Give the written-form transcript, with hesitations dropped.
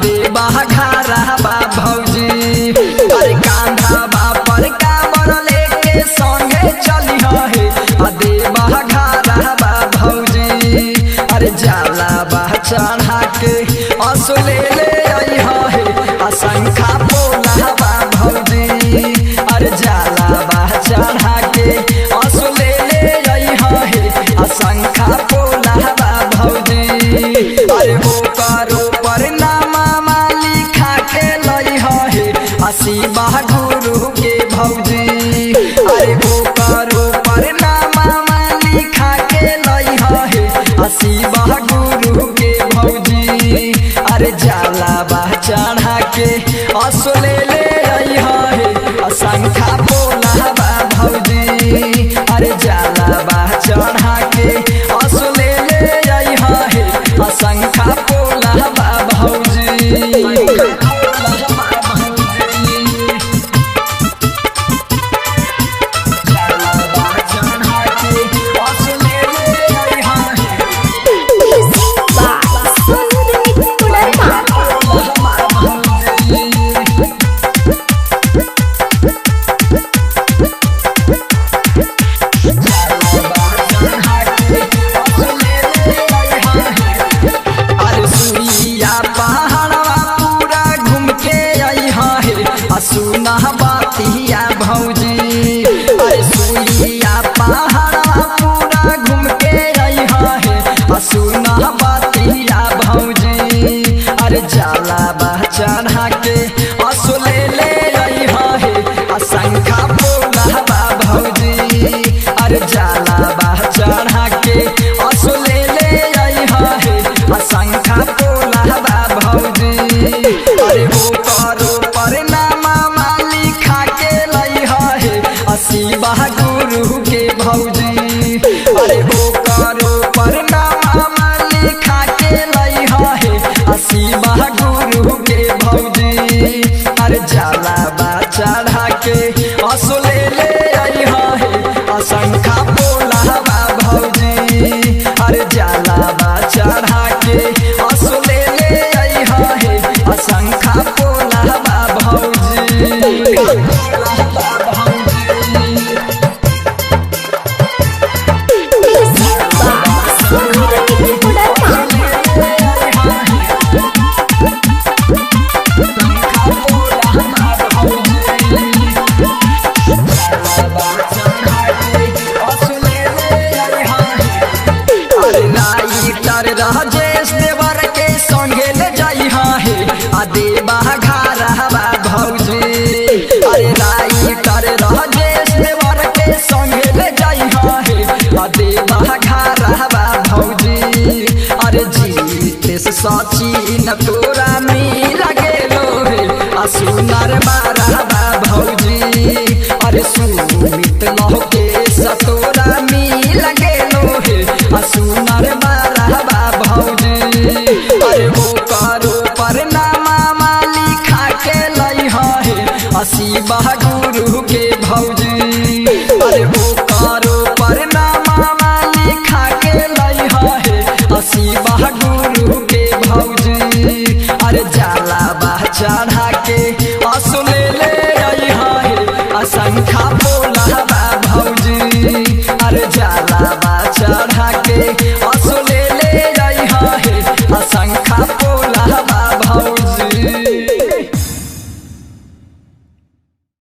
देवा घरा बा भौजी अरे कांधा बापर कामर लेके संगे चली है देवा घरा बा भौजी अरे जाला बा चढ़ा के असुले ले आई है असंखा बोला बा भौजी अरे जाला बा चढ़ा के असुले ले आई है असंखा बोला बा भौजी अरे वो करो शिवा गुरु के भौजी अरे वो करो परनामा लिखा के लई है शिवा गुरु के भौजी अरे जाला बा चढ़ा के असुले ले आई है असंखा बोला बा भौजी अरे जाला बा चढ़ा के असुले ले आई है असंखा बोला बा भौजी सुना बातिया भौजी अरे सुइया पहाड़ा पूरा घूम के आई है सुना बातिया भौजी अरे जाला बा चढ़ा के असुले ले आई है असंखा बोला बा भौजी अरे जाला बा चढ़ा के असुले ले आई है असंखा बोला बा भौजी अरे वो करो शिवा गुरु के भौजी अरे वो करो परनामा लिखा के लई है शिवा गुरु के भौजी अरे जाला बा चढ़ा के असुले ले आई है असंखा बोला बा भौजी अरे जाला बा चढ़ा के असुले ले आई है असंखा बोला बा भौजी राजेश देवर के संगे ले जाई है देवा घरा बा भौजी अरे राइटर राजेश देवर के संगे ले जाई है देवा घरा बा भौजी अरे जीतेश सचिन तोरा मिला गेलो है सुनर बारा बा भौजी अरे सुमित लहो के सतोरा मिला गेलो है सुनर बारा बा भौजी अरे वो करो परनामा लिखा के लई है शिवा गुरु के भौजी अरे वो करो परनामा लिखा के लई है शिवा गुरु